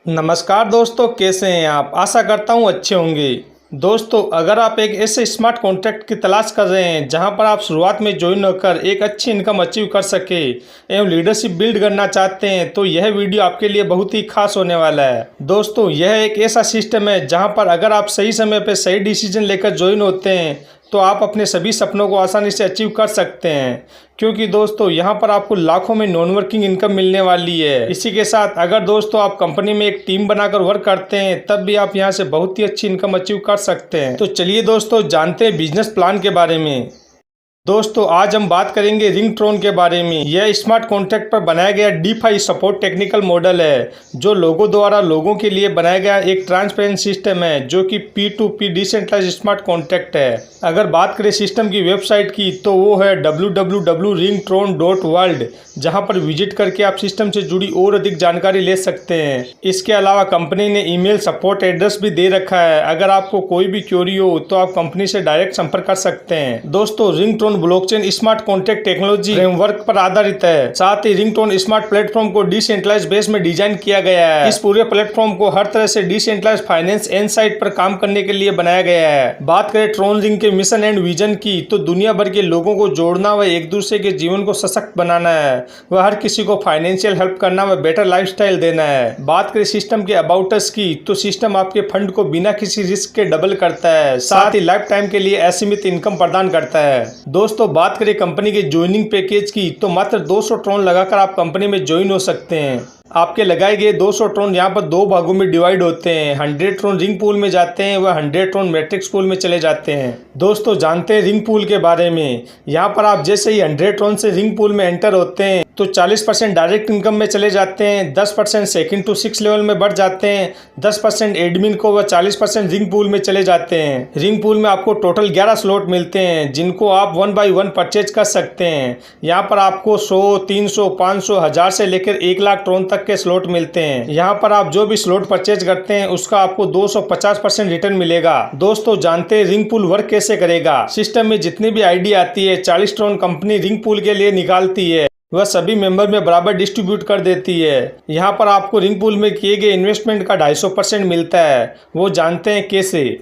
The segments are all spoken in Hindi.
नमस्कार दोस्तों, कैसे हैं आप। आशा करता हूं अच्छे होंगे। दोस्तों, अगर आप एक ऐसे स्मार्ट कॉन्ट्रैक्ट की तलाश कर रहे हैं जहां पर आप शुरुआत में ज्वाइन होकर एक अच्छी इनकम अचीव कर सके एवं लीडरशिप बिल्ड करना चाहते हैं तो यह वीडियो आपके लिए बहुत ही खास होने वाला है। दोस्तों, यह एक ऐसा सिस्टम है जहां पर अगर आप सही समय पर सही डिसीजन लेकर ज्वाइन होते हैं तो आप अपने सभी सपनों को आसानी से अचीव कर सकते हैं, क्योंकि दोस्तों यहाँ पर आपको लाखों में नॉन वर्किंग इनकम मिलने वाली है। इसी के साथ अगर दोस्तों आप कंपनी में एक टीम बनाकर वर्क करते हैं तब भी आप यहाँ से बहुत ही अच्छी इनकम अचीव कर सकते हैं। तो चलिए दोस्तों, जानते हैं बिजनेस प्लान के बारे में। दोस्तों, आज हम बात करेंगे रिंगट्रोन के बारे में। यह स्मार्ट कॉन्ट्रैक्ट पर बनाया गया DeFi सपोर्ट टेक्निकल मॉडल है जो लोगों द्वारा लोगों के लिए बनाया गया एक ट्रांसपेरेंट सिस्टम है जो कि P2P डिसेंट्रलाइज्ड स्मार्ट कॉन्ट्रैक्ट है। अगर बात करें सिस्टम की वेबसाइट की तो वो है www.ringtron.world, जहां पर विजिट करके आप सिस्टम से जुड़ी और अधिक जानकारी ले सकते हैं। इसके अलावा कंपनी ने ईमेल सपोर्ट एड्रेस भी दे रखा है। अगर आपको कोई भी क्वेरी हो तो आप कंपनी से डायरेक्ट संपर्क कर सकते हैं। दोस्तों, Ringtone blockchain smart contract technology framework पर आधारित है। साथ ही रिंगटोन स्मार्ट प्लेटफॉर्म को डिसेंट्रलाइज्ड बेस में डिजाइन किया गया है। इस पूरे प्लेटफॉर्म को हर तरह से डिसेंट्रलाइज्ड फाइनेंस इनसाइट पर काम करने के लिए बनाया गया है। बात करें ट्रोन रिंग के मिशन एंड विजन की तो दुनिया भर के लोगों को जोड़ना व एक दूसरे के जीवन को सशक्त बनाना है, वह हर किसी को फाइनेंशियल हेल्प करना व बेटर लाइफस्टाइल देना है। बात करें सिस्टम के अबाउट अस की तो सिस्टम आपके फंड को बिना किसी रिस्क के डबल करता है, साथ ही लाइफ टाइम के लिए असीमित इनकम प्रदान करता है। दोस्तों, बात करें कंपनी के ज्वाइनिंग पैकेज की तो मात्र 200 ट्रोन लगाकर आप कंपनी में ज्वाइन हो सकते हैं। आपके लगाए गए 200 ट्रोन यहाँ पर दो भागों में डिवाइड होते हैं। 100 ट्रोन रिंग पूल में जाते हैं व 100 ट्रोन मैट्रिक्स पूल में चले जाते हैं। दोस्तों, जानते हैं रिंग पूल के बारे में। यहाँ पर आप जैसे ही 100 ट्रोन से रिंग पूल में एंटर होते हैं तो 40% डायरेक्ट इनकम में चले जाते हैं, 10% सेकंड टू 6 लेवल में बढ़ जाते हैं, 10% एडमिन को व 40% रिंग पूल में चले जाते हैं। रिंग पूल में आपको टोटल 11 स्लॉट मिलते हैं जिनको आप 1 बाय 1 परचेज कर सकते हैं। यहाँ पर आपको 100, 300, 500, 1000 से लेकर 1 लाख ट्रोन तक के स्लॉट मिलते हैं। यहाँ पर आप जो भी स्लॉट परचेज करते हैं उसका आपको 250% रिटर्न मिलेगा। दोस्तों, जानते हैं रिंग पूल वर्क कैसे करेगा। सिस्टम में जितनी भी आईडी आती है 40 ट्रोन कंपनी रिंग पूल के लिए निकालती है, वह सभी मेंबर में बराबर डिस्ट्रीब्यूट कर देती है। यहाँ पर आपको रिंग पूल में किए गए इन्वेस्टमेंट का 250% मिलता है। वो जानते हैं कैसे।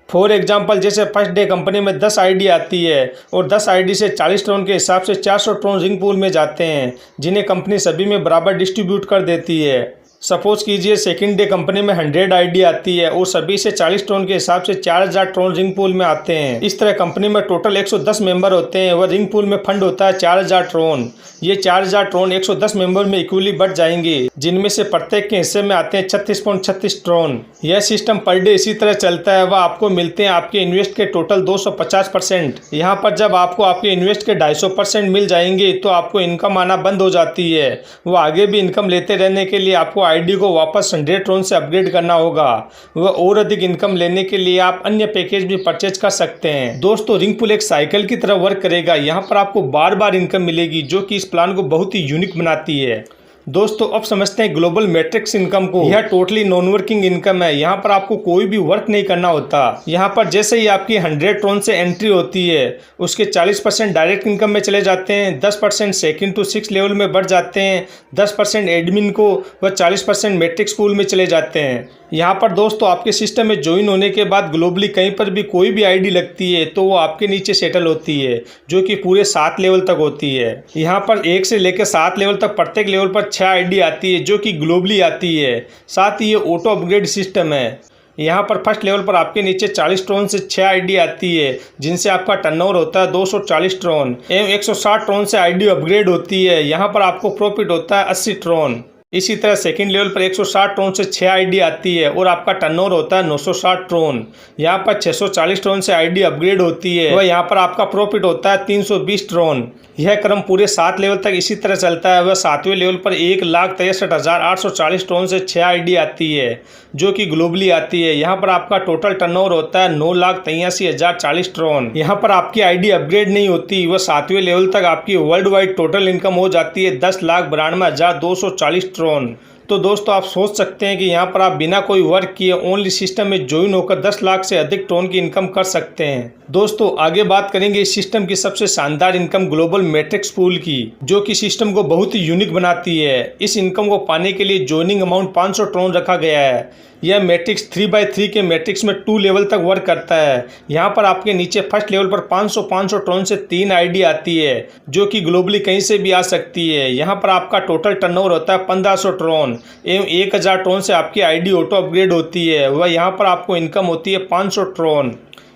फॉर एग्जाम्पल, जैसे फर्स्ट डे कंपनी में 10 आईडी आती है और 10 आईडी से 40 ट्रोन के हिसाब से 400 ट्रोन रिंग पूल में जाते हैं जिन्हें कंपनी सभी में बराबर डिस्ट्रीब्यूट कर देती है। सपोज कीजिए सेकंड डे कंपनी में 100 आईडी आती है और सभी से 40 ट्रोन के हिसाब से 4000 ट्रोन रिंग पूल में आते हैं। इस तरह कंपनी में टोटल 110 मेंबर होते हैं वह रिंग पूल में फंड होता है 4000 ट्रोन। ये 4000 ट्रोन 110 मेंबर में इक्वली बढ़ जाएंगे, जिनमें से प्रत्येक के हिस्से में आते हैं 36.36 ट्रोन। यह सिस्टम पर डे इसी तरह चलता है। वह आपको मिलते हैं आपके इन्वेस्ट के टोटल 250%। यहाँ पर जब आपको आपके इन्वेस्ट के 250% मिल जाएंगे तो आपको इनकम आना बंद हो जाती है। वह आगे भी इनकम लेते रहने के लिए आपको आईडी को वापस 100 ट्रोन से अपग्रेड करना होगा। वह और अधिक इनकम लेने के लिए आप अन्य पैकेज भी परचेज कर सकते हैं। दोस्तों, रिंग पूल एक साइकिल की तरह वर्क करेगा। यहाँ पर आपको बार बार इनकम मिलेगी जो कि इस प्लान को बहुत ही यूनिक बनाती है। दोस्तों, अब समझते हैं ग्लोबल मैट्रिक्स इनकम को। यह टोटली नॉन वर्किंग इनकम है। यहाँ पर आपको कोई भी वर्क नहीं करना होता। यहाँ पर जैसे ही आपकी 100 ट्रोन से एंट्री होती है उसके 40% डायरेक्ट इनकम में चले जाते हैं, 10% सेकंड टू 6 लेवल में बढ़ जाते हैं, 10% एडमिन को व 40% मैट्रिक्स पूल में चले जाते हैं। यहाँ पर दोस्तों आपके सिस्टम में ज्वाइन होने के बाद ग्लोबली कहीं पर भी कोई भी आईडी लगती है तो वो आपके नीचे सेटल होती है, जो कि पूरे 7 लेवल तक होती है। यहाँ पर 1 से लेकर 7 लेवल तक प्रत्येक लेवल पर 6 आईडी आती है जो कि ग्लोबली आती है। साथ ही ये ऑटो अपग्रेड सिस्टम है। यहाँ पर फर्स्ट लेवल पर आपके नीचे 40 ट्रोन से 6 आईडी आती है जिनसे आपका टर्नओवर होता है 240 ट्रोन एवं 160 ट्रोन से आईडी अपग्रेड होती है। यहाँ पर आपको प्रॉफिट होता है 80 ट्रोन। इसी तरह सेकंड लेवल पर 160 ट्रोन से 6 आईडी आती है और आपका टर्नओवर होता है 960 ट्रोन। यहाँ पर 640 ट्रोन से आईडी अपग्रेड होती है वह यहाँ पर आपका प्रॉफिट होता है 320 ट्रोन। यह क्रम पूरे 7 लेवल तक इसी तरह चलता है। वह 7वें लेवल पर 1,63,840 ट्रोन से 6 आईडी आती है जो कि ग्लोबली आती है। यहाँ पर आपका टोटल टर्नओवर होता है 9,83,040 ट्रोन। यहाँ पर आपकी आईडी अपग्रेड नहीं होती। वह 7वें लेवल तक आपकी वर्ल्ड वाइड टोटल इनकम हो जाती है 10,92,240 ट्रोन। तो दोस्तों आप सोच सकते हैं कि यहाँ पर आप बिना कोई वर्क किए ओनली सिस्टम में ज्वाइन होकर 10 लाख से अधिक ट्रोन की इनकम कर सकते हैं। दोस्तों आगे बात करेंगे इस सिस्टम की सबसे शानदार इनकम ग्लोबल मैट्रिक्स पूल की, जो कि सिस्टम को बहुत ही यूनिक बनाती है। इस इनकम को पाने के लिए ज्वाइनिंग अमाउंट 500 ट्रोन रखा गया है। यह मैट्रिक्स 3x3 के मैट्रिक्स में 2 लेवल तक वर्क करता है। यहाँ पर आपके नीचे फर्स्ट लेवल पर 500 ट्रोन से 3 आईडी आती है, जो कि ग्लोबली कहीं से भी आ सकती है। यहाँ पर आपका टोटल टर्नओवर होता है 1500 ट्रोन एवं 1000 ट्रोन से आपकी आईडी ऑटो अपग्रेड होती है। वह यहाँ पर आपको इनकम होती है 500 ट्रोन।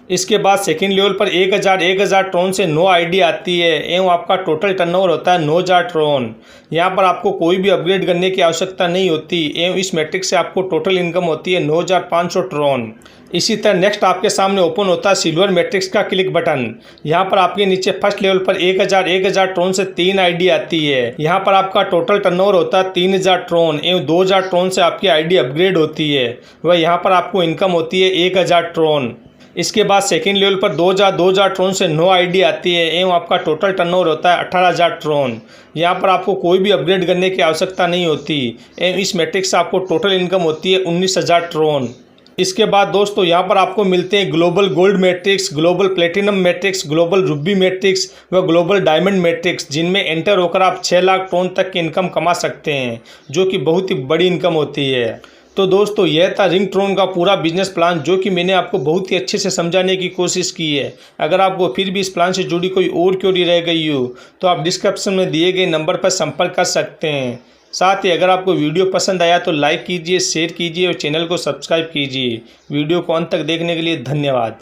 इसके बाद सेकंड लेवल पर 1000 ट्रोन से 9 आईडी आती है एवं आपका टोटल टर्नओवर होता है 9000 ट्रोन। यहाँ पर आपको कोई भी अपग्रेड करने की आवश्यकता नहीं होती एवं इस मैट्रिक्स से आपको टोटल इनकम होती है 9500 ट्रोन। इसी तरह नेक्स्ट आपके सामने ओपन होता है सिल्वर मैट्रिक्स का क्लिक बटन। यहाँ पर आपके नीचे फर्स्ट लेवल पर 1000 ट्रोन से 3 आईडी आती है। यहाँ पर आपका टोटल टर्नओवर होता है 3000 ट्रोन एवं 2000 ट्रोन से आपकी आईडी अपग्रेड होती है। वह यहाँ पर आपको इनकम होती है 1000 ट्रोन। इसके बाद सेकंड लेवल पर 2000 ट्रोन से 9 आईडी आती है एवं आपका टोटल टर्नओवर होता है 18000 ट्रोन। यहाँ पर आपको कोई भी अपग्रेड करने की आवश्यकता नहीं होती एवं इस मैट्रिक्स से आपको टोटल इनकम होती है 19000 ट्रोन। इसके बाद दोस्तों यहाँ पर आपको मिलते हैं global gold matrix, global platinum matrix, global Ruby matrix व ग्लोबल डायमंड मैट्रिक्स, जिनमें एंटर होकर आप 6 लाख ट्रोन तक की इनकम कमा सकते हैं, जो कि बहुत ही बड़ी इनकम होती है। तो दोस्तों यह था रिंग ट्रोन का पूरा बिजनेस प्लान, जो कि मैंने आपको बहुत ही अच्छे से समझाने की कोशिश की है। अगर आपको फिर भी इस प्लान से जुड़ी कोई और क्वेरी रह गई हो तो आप डिस्क्रिप्शन में दिए गए नंबर पर संपर्क कर सकते हैं। साथ ही अगर आपको वीडियो पसंद आया तो लाइक कीजिए, शेयर कीजिए और चैनल को सब्सक्राइब कीजिए। वीडियो को अंत तक देखने के लिए धन्यवाद।